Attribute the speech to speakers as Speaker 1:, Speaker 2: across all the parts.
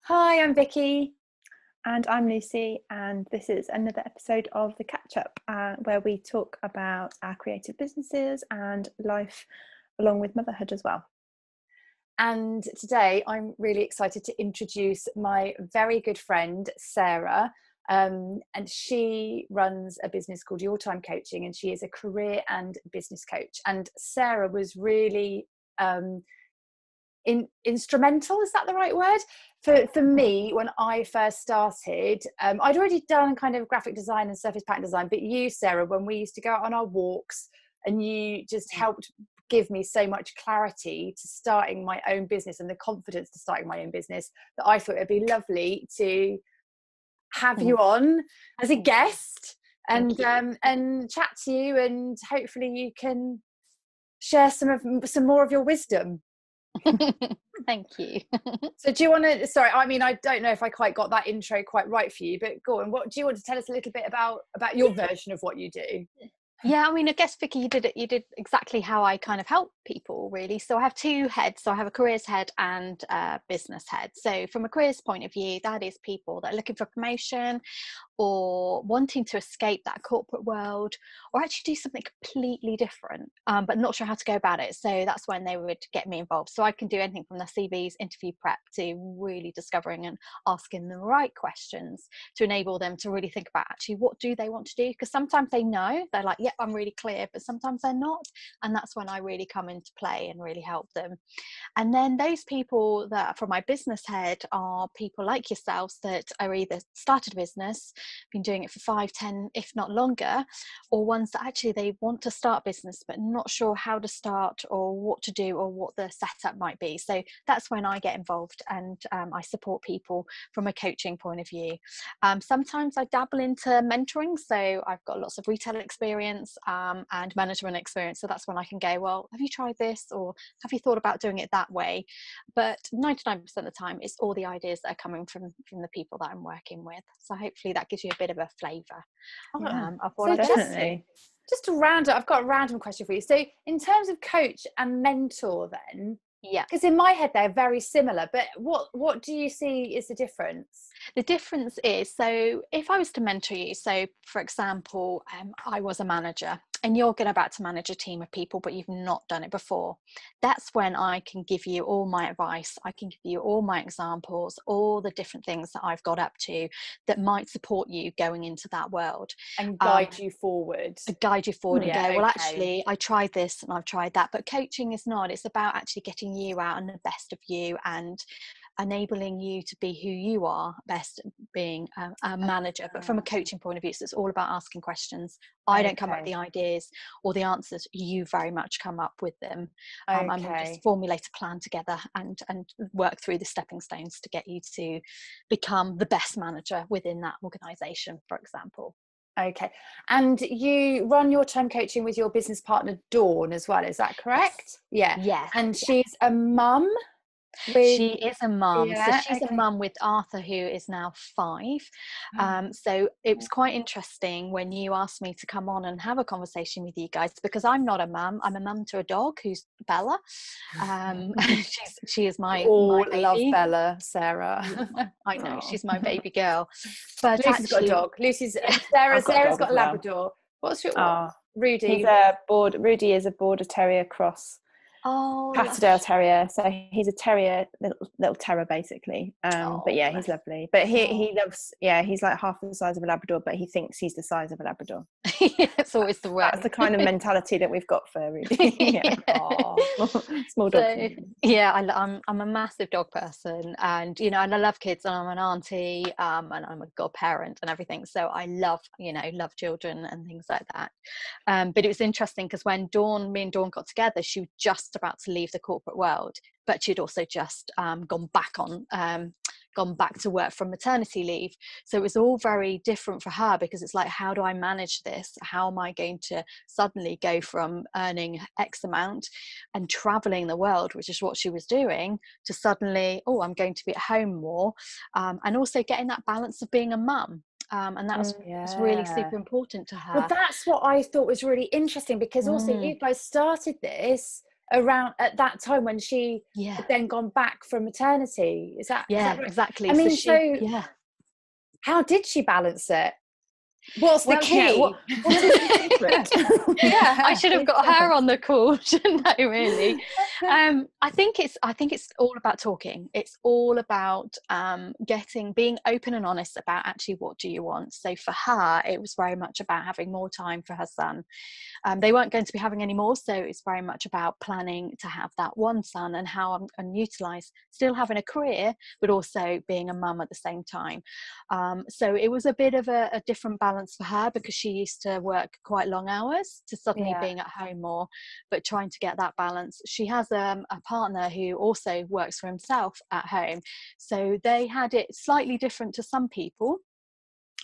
Speaker 1: Hi, I'm Vicky.
Speaker 2: And I'm Lucy, and this is another episode of The Catch Up, where we talk about our creative businesses and life along with motherhood as well.
Speaker 1: And today I'm really excited to introduce my very good friend, Sarah. And she runs a business called Your Time Coaching, and she is a career and business coach. And Sarah was really instrumental, is that the right word, for me when I first started. I'd already done kind of graphic design and surface pattern design, but you, Sarah, when we used to go out on our walks, and you just helped give me so much clarity to starting my own business and the confidence to starting my own business, that I thought it'd be lovely to have you on as a guest and chat to you, and hopefully you can share some more of your wisdom.
Speaker 3: Thank you.
Speaker 1: So do you want to, sorry, I mean, I don't know if I quite got that intro quite right for you, but go on. What do you want to tell us a little bit about your version of what you do?
Speaker 3: Yeah, I mean, I guess, Vicky, you did exactly how I kind of help people, really. So I have two heads. So I have a careers head and a business head. So from a careers point of view, that is people that are looking for promotion or wanting to escape that corporate world, or actually do something completely different, but not sure how to go about it. So that's when they would get me involved. So I can do anything from their CVs, interview prep, to really discovering and asking the right questions to enable them to really think about actually what do they want to do, because sometimes they know, they're like, yep, I'm really clear, but sometimes they're not, and that's when I really come into play and really help them. And then those people that from my business head are people like yourselves that are either started a business, been doing it for 5, 10, if not longer, or ones that actually they want to start business but not sure how to start or what to do or what the setup might be. So that's when I get involved, and I support people from a coaching point of view. Sometimes I dabble into mentoring, so I've got lots of retail experience and management experience, so that's when I can go, well, have you tried this, or have you thought about doing it that way? But 99% of the time it's all the ideas that are coming from the people that I'm working with, so hopefully that gives you a bit of a flavour of what I
Speaker 2: Definitely.
Speaker 1: Just a random, I've got a random question for you. So in terms of coach and mentor then,
Speaker 3: yeah,
Speaker 1: because in my head they're very similar, but what do you see is the difference?
Speaker 3: the difference is, so if I was to mentor you, so for example, I was a manager and you're about to manage a team of people, but you've not done it before. That's when I can give you all my advice. I can give you all my examples, all the different things that I've got up to that might support you going into that world.
Speaker 1: And guide you forward.
Speaker 3: Guide you forward and go, well,
Speaker 1: okay.
Speaker 3: actually, I tried this and I've tried that. But coaching is not. It's about actually getting you out and the best of you and enabling you to be who you are best, being a manager. But from a coaching point of view, so it's all about asking questions. I don't come up with the ideas or the answers, you very much come up with them. And we just formulate a plan together and work through the stepping stones to get you to become the best manager within that organization, for example.
Speaker 1: Okay. And you run Your Time Coaching with your business partner Dawn as well, is that correct?
Speaker 3: Yes.
Speaker 1: Yeah.
Speaker 3: Yes.
Speaker 1: And she's a mum?
Speaker 3: She is a mum.
Speaker 1: Yeah,
Speaker 3: so she's a mum with Arthur, who is now 5. So it was quite interesting when you asked me to come on and have a conversation with you guys, because I'm not a mum. I'm a mum to a dog who's Bella. She is my baby.
Speaker 1: Love Bella, Sarah.
Speaker 3: I know, she's my baby girl. But
Speaker 1: Lucy's got a dog. Sarah's got a Labrador. What's your Rudy?
Speaker 2: Rudy is a border terrier cross. Patterdale Terrier, so he's a terrier, little terror basically. But yeah, he's lovely. But he loves, he's like half the size of a Labrador, but he thinks he's the size of a Labrador.
Speaker 3: It's always the way.
Speaker 2: That's the kind of mentality that we've got for Rudy. Small dog.
Speaker 3: I'm a massive dog person, and and I love kids, and I'm an auntie, and I'm a godparent and everything. So I love children and things like that. But it was interesting because when me and Dawn got together, she was just about to leave the corporate world, but she'd also just gone back to work from maternity leave. So it was all very different for her, because it's like, how do I manage this? How am I going to suddenly go from earning X amount and traveling the world, which is what she was doing, to suddenly, I'm going to be at home more, and also getting that balance of being a mum. And that was really super important to her.
Speaker 1: Well, that's what I thought was really interesting, because also you guys started this around at that time when she had then gone back from maternity. Is that right?
Speaker 3: Exactly.
Speaker 1: I mean, so how did she balance it? What's the key? What is the secret?
Speaker 3: I should have got her on the call, shouldn't I? Really, I think it's all about talking. It's all about being open and honest about actually what do you want. So for her, it was very much about having more time for her son. They weren't going to be having any more, so it's very much about planning to have that one son and how I'm going to utilise still having a career, but also being a mum at the same time. So it was a bit of a different balance for her, because she used to work quite long hours to suddenly being at home more, but trying to get that balance. She has a partner who also works for himself at home, so they had it slightly different to some people,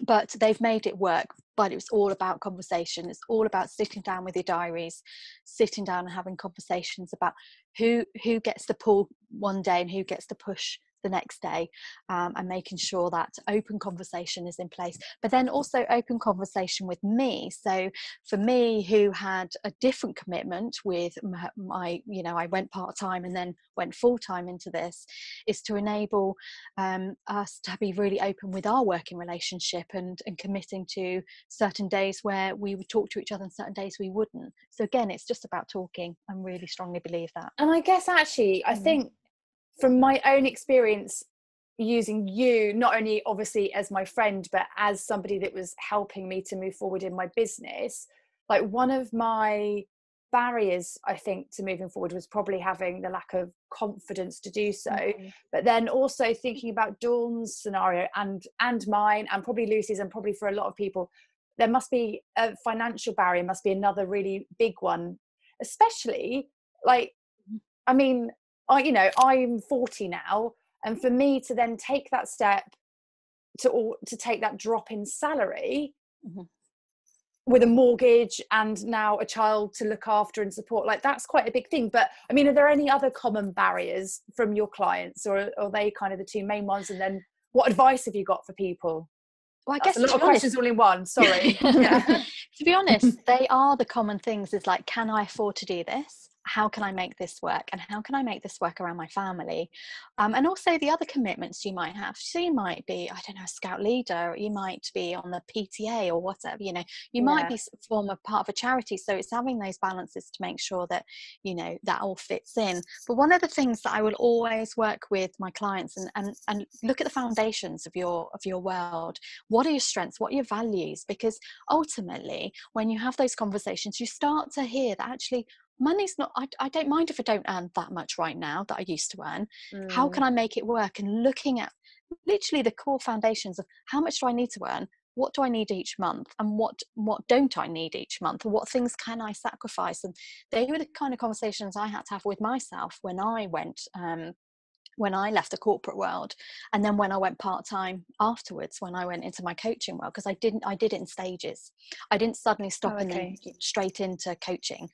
Speaker 3: but they've made it work. But it was all about conversation. It's all about sitting down with your diaries, sitting down and having conversations about who gets to pull one day and who gets to push the next day, and making sure that open conversation is in place, but then also open conversation with me. So for me, who had a different commitment with my I went part-time and then went full-time into this, is to enable us to be really open with our working relationship and committing to certain days where we would talk to each other and certain days we wouldn't. So again, it's just about talking. I really strongly believe that.
Speaker 1: And I guess actually, I think from my own experience using you, not only obviously as my friend, but as somebody that was helping me to move forward in my business, like one of my barriers, I think, to moving forward was probably having the lack of confidence to do so. But then also thinking about Dawn's scenario and mine, and probably Lucy's, and probably for a lot of people, there must be a financial barrier, must be another really big one, especially like, I mean, I'm 40 now, and for me to then take that step to take that drop in salary with a mortgage and now a child to look after and support, like that's quite a big thing. But I mean, are there any other common barriers from your clients, or are they kind of the two main ones? And then what advice have you got for people?
Speaker 3: Well, I guess
Speaker 1: a lot of questions all in one, sorry.
Speaker 3: To be honest, they are the common things. Is like, can I afford to do this? How can I make this work? And how can I make this work around my family? And also the other commitments you might have. So you might be, I don't know, a scout leader, or you might be on the PTA or whatever, you might be form a part of a charity. So it's having those balances to make sure that, that all fits in. But one of the things that I will always work with my clients and look at the foundations of your world. What are your strengths? What are your values? Because ultimately, when you have those conversations, you start to hear that actually, money's not, I don't mind if I don't earn that much right now that I used to earn. How can I make it work? And looking at literally the core foundations of how much do I need to earn? What do I need each month? And what don't I need each month? What things can I sacrifice? And they were the kind of conversations I had to have with myself when I went, when I left the corporate world, and then when I went part-time afterwards, when I went into my coaching world, because I did it in stages. I didn't suddenly stop and then straight into coaching,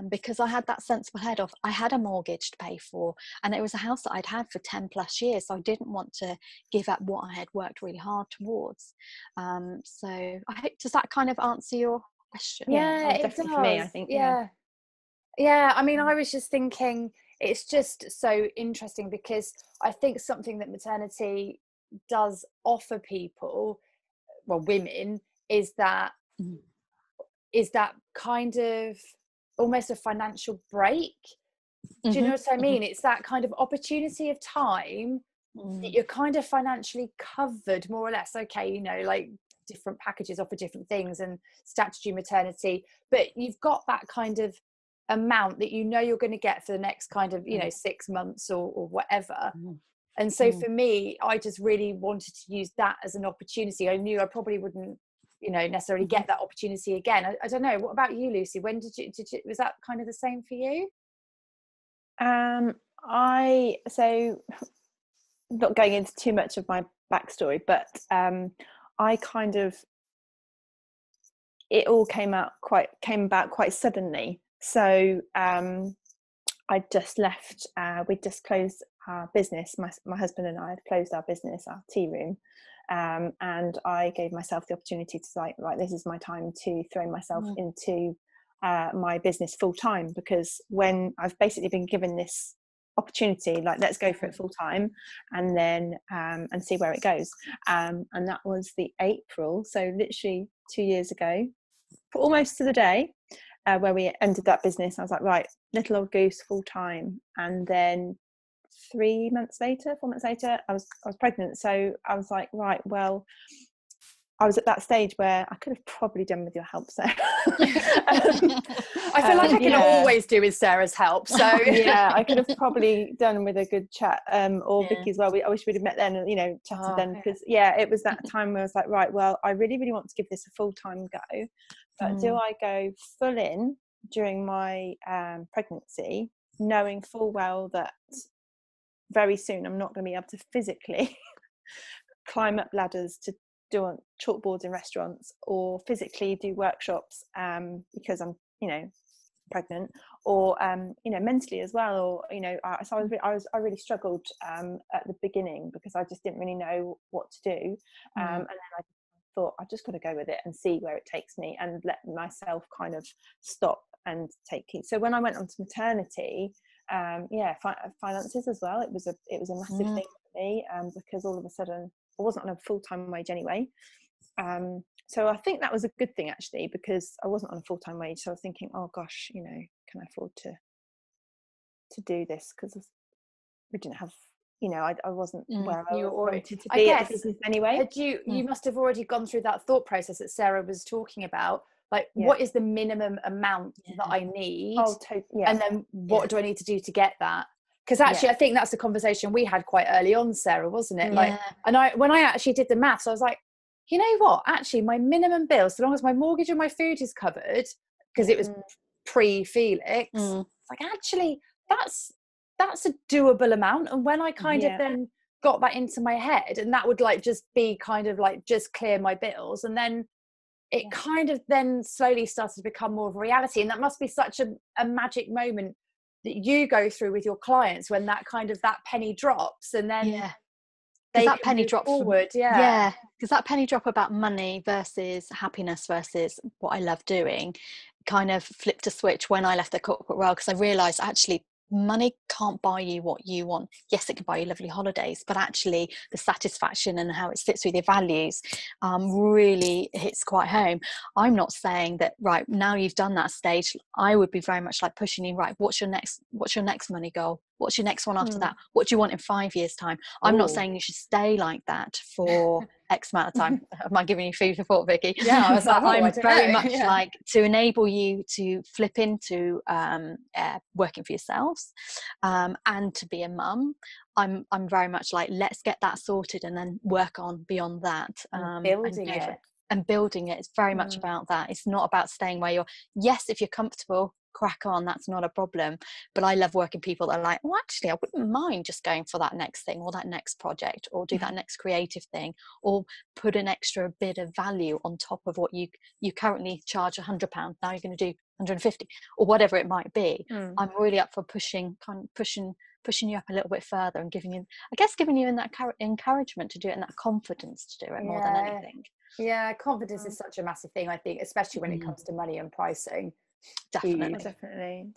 Speaker 3: because I had that sensible head of, I had a mortgage to pay for, and it was a house that I'd had for 10 plus years. So I didn't want to give up what I had worked really hard towards. So I hope, does that kind of answer your question?
Speaker 1: Yeah, it does. For me, I think. Yeah, I mean, I was just thinking, it's just so interesting, because I think something that maternity does offer people, well, women, is that kind of almost a financial break. Do you know what I mean? It's that kind of opportunity of time that you're kind of financially covered, more or less. Okay, like different packages offer different things, and statutory maternity, but you've got that kind of amount that you're going to get for the next kind of 6 months or whatever. And so for me, I just really wanted to use that as an opportunity. I knew I probably wouldn't necessarily get that opportunity again. I don't know, what about you, Lucy? When did you was that kind of the same for you?
Speaker 2: So not going into too much of my backstory, but I kind of, it all came about quite suddenly. So I just left, we just closed our business. My husband and I had closed our business, our tea room. And I gave myself the opportunity to like, this is my time to throw myself into my business full time, because when I've basically been given this opportunity, like, let's go for it full time, and then and see where it goes. And that was the April, so literally 2 years ago, almost to the day, where we ended that business. I was like, right, little old goose full time. And then 4 months later, I was pregnant. So I was like, right, well, I was at that stage where I could have probably done with your help, Sarah.
Speaker 1: I feel like I can always do with Sarah's help. So
Speaker 2: yeah, I could have probably done with a good chat, or Vicky as well. I wish we'd have met then and, you know, chatted then, because it was that time where I was like, right, well, I really, really want to give this a full-time go, but do I go full in during my pregnancy, knowing full well that very soon I'm not going to be able to physically climb up ladders to do on chalkboards in restaurants, or physically do workshops because I'm, you know, pregnant, or you know, mentally as well, or, you know, I really struggled at the beginning, because I just didn't really know what to do, and then I thought, I've just got to go with it and see where it takes me, and let myself kind of stop and take it. So when I went on to maternity, finances as well, it was a massive thing for me, because all of a sudden I wasn't on a full-time wage anyway, so I think that was a good thing, actually, because I wasn't on a full-time wage. So I was thinking, oh gosh, you know, can I afford to do this, because we didn't have, you know, I wasn't where I wanted to be at the business anyway.
Speaker 1: Had you must have already gone through that thought process that Sarah was talking about, like, what is the minimum amount that I need, and then what do I need to do to get that? Because actually, I think that's the conversation we had quite early on, Sarah, wasn't it? Like, and when I actually did the maths, I was like, you know what? Actually, my minimum bill, so long as my mortgage and my food is covered, because it was pre-Felix, it's like, actually, that's a doable amount. And when I kind of then got that into my head, and that would like just be kind of like just clear my bills, and then it kind of then slowly started to become more of a reality. And that must be such a magic moment that you go through with your clients, when that kind of that penny drops, and then
Speaker 3: that penny drop
Speaker 1: forward.
Speaker 3: Because that penny drop about money versus happiness versus what I love doing kind of flipped a switch when I left the corporate world, because I realized actually money can't buy you what you want. Yes, it can buy you lovely holidays, but actually the satisfaction and how it fits with your values really hits quite home. I'm not saying that right now you've done that stage, I would be very much like pushing you, right, what's your next money goal? What's your next one after that? What do you want in 5 years time? I'm not saying you should stay like that for X amount of time. Am I giving you food for thought, Vicky?
Speaker 1: Yeah, I was like,
Speaker 3: I'm very much like to enable you to flip into working for yourselves, and to be a mum. I'm very much like, let's get that sorted and then work on beyond that.
Speaker 1: Building it.
Speaker 3: And building it is very much about that. It's not about staying where you're. Yes, if you're comfortable, crack on, that's not a problem, but I love working people that are like, well, actually I wouldn't mind just going for that next thing, or that next project, or do that next creative thing, or put an extra bit of value on top of what you currently charge £100, now you're going to do 150, or whatever it might be. I'm really up for pushing you up a little bit further, and giving you in that encouragement to do it, and that confidence to do it more than anything.
Speaker 1: Confidence is such a massive thing, I think, especially when it comes to money and pricing.
Speaker 2: Definitely.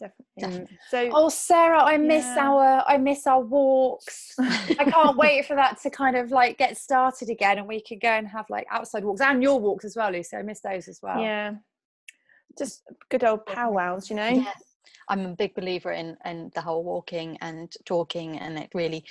Speaker 1: So Sarah, I miss our walks. I can't wait for that to kind of like get started again, and we could go and have like outside walks, and your walks as well, Lucy. I miss those as well.
Speaker 2: Just good old powwows, you know.
Speaker 3: I'm a big believer in the whole walking and talking, and it really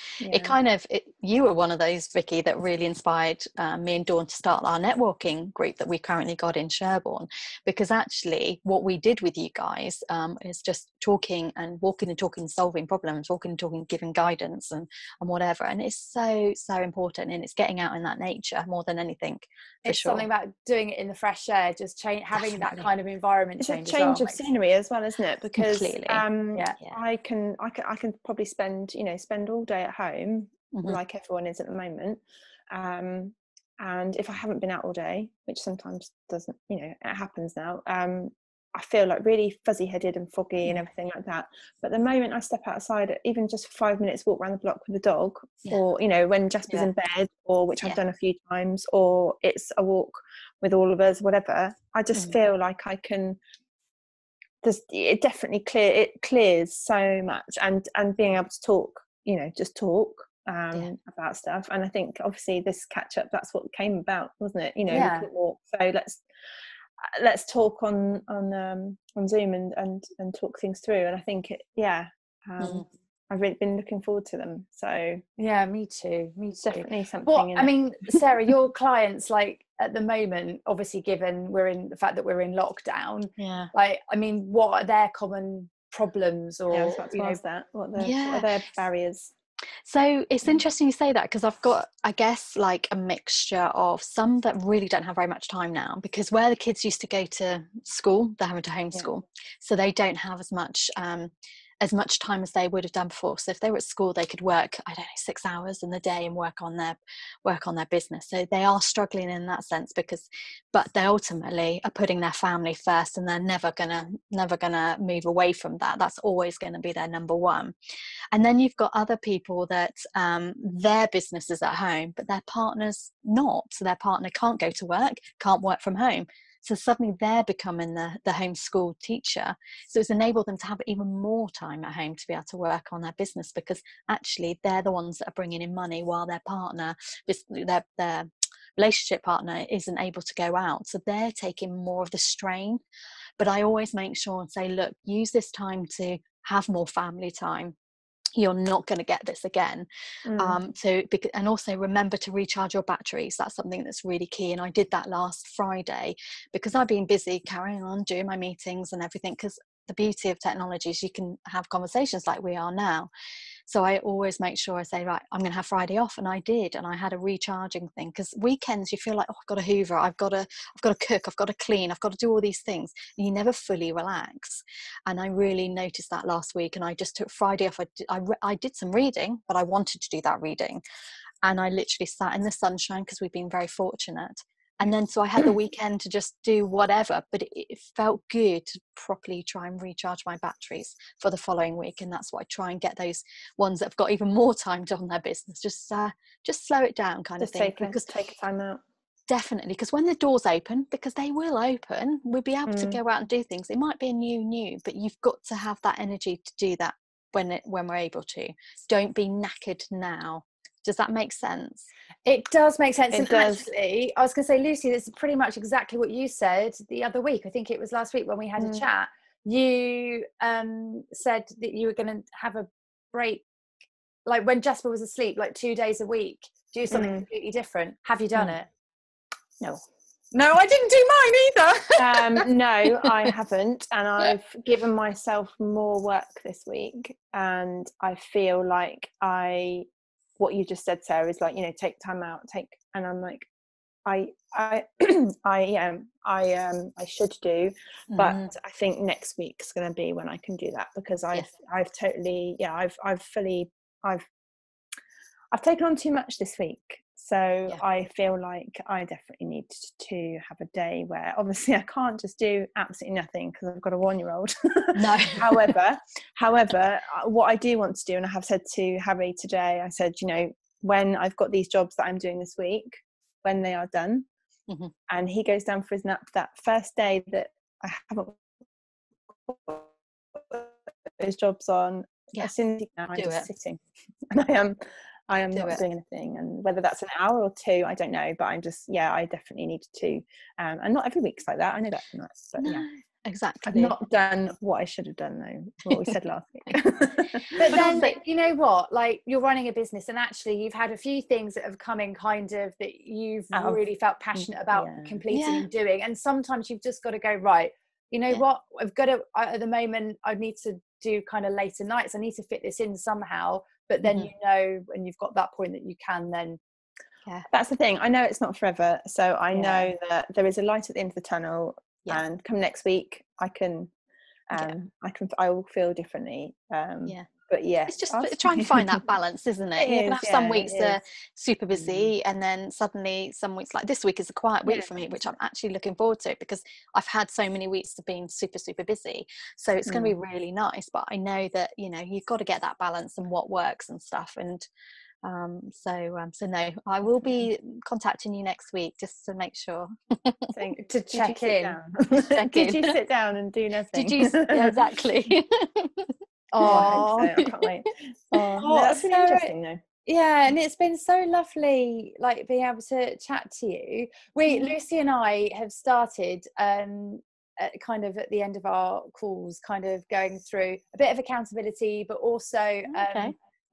Speaker 3: you were one of those, Vicky, that really inspired me and Dawn to start our networking group that we currently got in Sherborne, because actually what we did with you guys is just talking and walking and talking, solving problems, walking and talking, giving guidance and whatever, and it's so important, and it's getting out in that nature more than anything.
Speaker 2: It's
Speaker 1: something about doing it in the fresh air, just having that kind of environment change.
Speaker 2: It's a change of scenery as well, isn't it? Because I can probably spend all day at home, like everyone is at the moment, and if I haven't been out all day, which sometimes doesn't, it happens now, I feel like really fuzzy-headed and foggy and everything like that. But the moment I step outside, even just 5 minutes walk around the block with the dog, or when Jasper's in bed, or which I've done a few times, or it's a walk with all of us, whatever, I just feel like I can it definitely clears so much, and being able to talk, just talk about stuff. And I think obviously this catch up, that's what came about, wasn't it? We couldn't walk, so let's talk on Zoom and talk things through. And I think I've really been looking forward to them. So
Speaker 1: yeah, me too.
Speaker 2: Definitely something.
Speaker 1: Well, I mean, Sarah, your clients, like at the moment, obviously given the fact that we're in lockdown, like, I mean, what are their common problems, or
Speaker 2: I was about to ask that. What are their barriers?
Speaker 3: So it's interesting you say that, because I've got, I guess, like a mixture of some that really don't have very much time now, because where the kids used to go to school, they're having to homeschool, so they don't have as much time as they would have done before. So if they were at school, they could work, I don't know, 6 hours in the day and work on their business. So they are struggling in that sense, but they ultimately are putting their family first, and they're never gonna move away from that. That's always going to be their number one. And then you've got other people that their business is at home, but their partner's not. So their partner can't go to work, can't work from home. So suddenly they're becoming the homeschool teacher. So it's enabled them to have even more time at home to be able to work on their business, because actually they're the ones that are bringing in money, while their partner, their relationship partner, isn't able to go out. So they're taking more of the strain. But I always make sure and say, look, use this time to have more family time. You're not going to get this again. And also remember to recharge your batteries. That's something that's really key. And I did that last Friday, because I've been busy carrying on doing my meetings and everything, because the beauty of technology is you can have conversations like we are now. So I always make sure I say, right, I'm going to have Friday off. And I did. And I had a recharging thing, because weekends you feel like, oh, I've got to hoover, I've got to cook, I've got to clean, I've got to do all these things. And you never fully relax. And I really noticed that last week. And I just took Friday off. I did some reading, but I wanted to do that reading. And I literally sat in the sunshine, because we've been very fortunate. And then so I had the weekend to just do whatever, but it felt good to properly try and recharge my batteries for the following week. And that's what I try and get those ones that have got even more time on their business, just slow it down, kind of thing.
Speaker 2: Because take a time out.
Speaker 3: Definitely, because when the doors open, because they will open, we'll be able to go out and do things. It might be a new, but you've got to have that energy to do that when we're able to. Don't be knackered now. Does that make sense?
Speaker 1: It does make sense.
Speaker 2: It does.
Speaker 1: Actually, I was going to say, Lucy, this is pretty much exactly what you said the other week. I think it was last week when we had a chat. You said that you were going to have a break, like when Jasper was asleep, like 2 days a week, do something completely different. Have you done it?
Speaker 2: No.
Speaker 1: No, I didn't do mine either.
Speaker 2: No, I haven't. And I've given myself more work this week. And I feel like what you just said, Sarah, is like, take time out, and I'm like, I should do, but I think next week's going to be when I can do that, because I've taken on too much this week. So I feel like I definitely need to have a day where, obviously I can't just do absolutely nothing, because I've got a 1-year-old.
Speaker 3: No.
Speaker 2: However, what I do want to do, and I have said to Harry today, I said, when I've got these jobs that I'm doing this week, when they are done, and he goes down for his nap, that first day that I haven't got those jobs on, as soon as I'm just sitting, and I am not doing anything. And whether that's an hour or 2, I don't know, but I'm just, I definitely need to, and not every week's like that, I know that from that, but
Speaker 3: exactly.
Speaker 2: I've not done what I should have done, though, what we said last week.
Speaker 1: But then, you know what, like, you're running a business, and actually you've had a few things that have come in kind of that you've really felt passionate about completing and doing, and sometimes you've just got to go, right, you know what, I've got to, at the moment I need to do kind of later nights, I need to fit this in somehow. But then when you've got that point that you can then
Speaker 2: that's the thing, I know it's not forever, so I know that there is a light at the end of the tunnel, and come next week I will feel differently, but
Speaker 3: it's just trying to find that balance, isn't it? You can have some weeks that are super busy, and then suddenly some weeks, like this week is a quiet week for me, which I'm actually looking forward to, because I've had so many weeks of being super busy, so it's going to be really nice. But I know that you've got to get that balance and what works and stuff, and So no, I will be contacting you next week just to make sure.
Speaker 2: So,
Speaker 1: to check in.
Speaker 2: Did you sit down and do nothing?
Speaker 3: Did you? Yeah, exactly.
Speaker 2: Oh, I hope so. I can't wait. No, that's really interesting though.
Speaker 1: Yeah, and it's been so lovely, like being able to chat to you. Lucy and I have started kind of at the end of our calls, kind of going through a bit of accountability, but also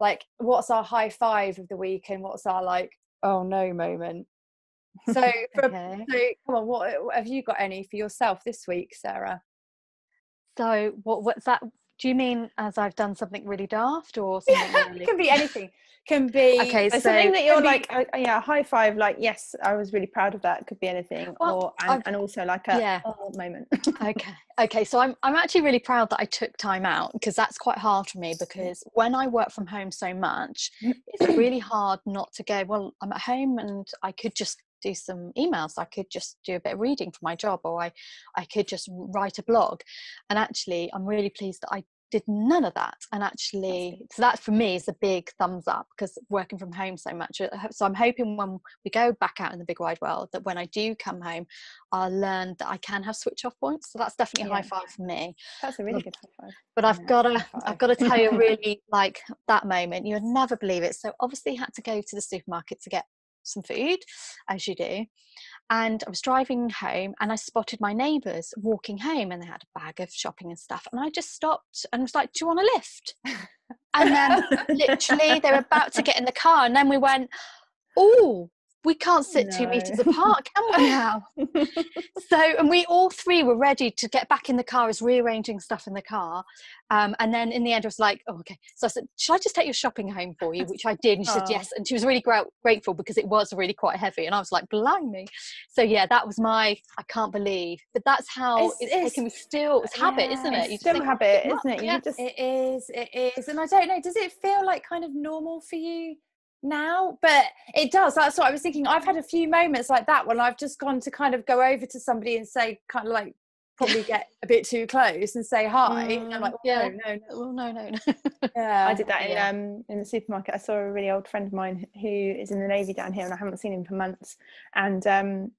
Speaker 1: like what's our high five of the week and what's our like oh no moment. So so come on, what have you got any for yourself this week, Sarah?
Speaker 3: So what's that? Do you mean as I've done something really daft or something really?
Speaker 1: It can be anything. Can be
Speaker 2: so something that you're like high five, like yes, I was really proud of that. Could be anything. Well, and also like a moment.
Speaker 3: Okay, so I'm actually really proud that I took time out, because that's quite hard for me, because when I work from home so much, it's really hard not to go, well, I'm at home and I could just do some emails, I could just do a bit of reading for my job, or I could just write a blog. And actually I'm really pleased that I did none of that. And actually, so that for me is a big thumbs up, because working from home so much. So I'm hoping when we go back out in the big wide world, that when I do come home, I'll learn that I can have switch off points. So that's definitely a high five for me.
Speaker 2: That's a really good high five.
Speaker 3: But I've got to tell you, really, like that moment, you would never believe it. So obviously had to go to the supermarket to get some food, as you do. And I was driving home and I spotted my neighbours walking home, and they had a bag of shopping and stuff. And I just stopped and was like, do you want a lift? And then literally they were about to get in the car, and then we went, oh, we can't sit 2 meters apart, can we now? So, and we all three were ready to get back in the car, as rearranging stuff in the car. And then in the end I was like, oh, okay. So I said, should I just take your shopping home for you? Which I did. And she said yes. And she was really grateful, because it was really quite heavy. And I was like, blimey. So yeah, that was I can't believe. But that's how it's taken me still. It's habit, isn't it?
Speaker 2: You still habit, isn't it?
Speaker 1: Yeah, it is. And I don't know, does it feel like kind of normal for you now? But it does. That's what I was thinking. I've had a few moments like that when I've just gone to kind of go over to somebody and say, kind of like, probably get a bit too close and say hi. And I'm like, no.
Speaker 2: Yeah, I did that in the supermarket. I saw a really old friend of mine who is in the Navy down here, and I haven't seen him for months. And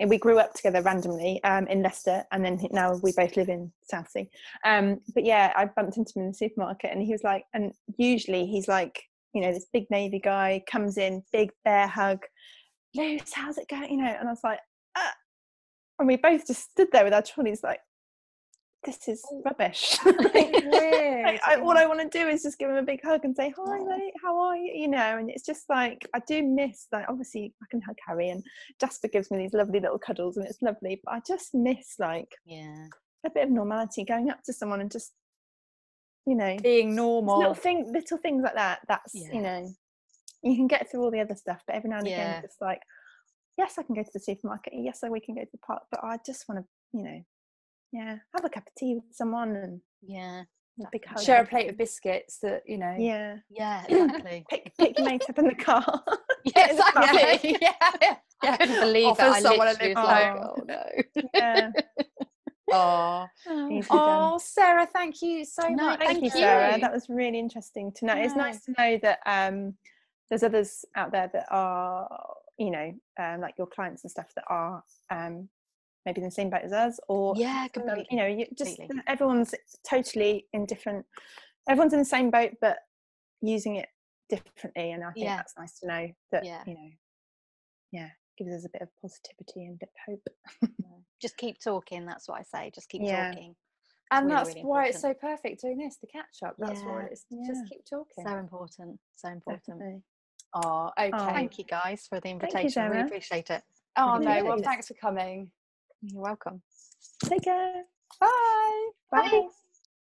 Speaker 2: we grew up together randomly in Leicester, and then now we both live in Southsea. But yeah, I bumped into him in the supermarket, and he was like, and usually he's like, you know, this big Navy guy comes in, big bear hug, Luce, how's it going? You know, and I was like, and we both just stood there with our trolleys like, this is rubbish. All I want to do is just give him a big hug and say, hi mate, how are you? You know, and it's just like, I do miss, like, obviously I can hug Harry and Jasper gives me these lovely little cuddles and it's lovely, but I just miss like a bit of normality, going up to someone and just, you know,
Speaker 1: being normal.
Speaker 2: Little things like that. That's, you know, you can get through all the other stuff, but every now and again, just like, yes, I can go to the supermarket. Yes, we can go to the park, but I just want to, you know, have a cup of tea with someone and a big hug.
Speaker 1: Share a plate of biscuits that, you know.
Speaker 3: Yeah, exactly.
Speaker 2: pick your mate up in the car.
Speaker 3: Yeah, exactly.
Speaker 1: I
Speaker 3: couldn't believe that.
Speaker 1: Someone was
Speaker 3: like, oh no.
Speaker 1: Oh, Sarah, thank you so much.
Speaker 2: Thank you, Sarah. That was really interesting to know. It's nice to know that there's others out there that are, you know, like your clients and stuff that are maybe in the same boat as us, or
Speaker 3: completely.
Speaker 2: You know, everyone's totally in different. Everyone's in the same boat, but using it differently, and I think that's nice to know that you know, gives us a bit of positivity and a bit of hope.
Speaker 3: Just keep talking. That's what I say. Just keep talking.
Speaker 1: And really, that's really why it's so perfect doing this, the catch up. That's why it's just keep talking.
Speaker 3: So important.
Speaker 2: Definitely.
Speaker 1: Oh, okay.
Speaker 3: Thank you guys for the invitation. I really appreciate it.
Speaker 1: Oh no, well, thanks for coming.
Speaker 3: You're welcome.
Speaker 2: Take care.
Speaker 1: Bye.
Speaker 3: Bye.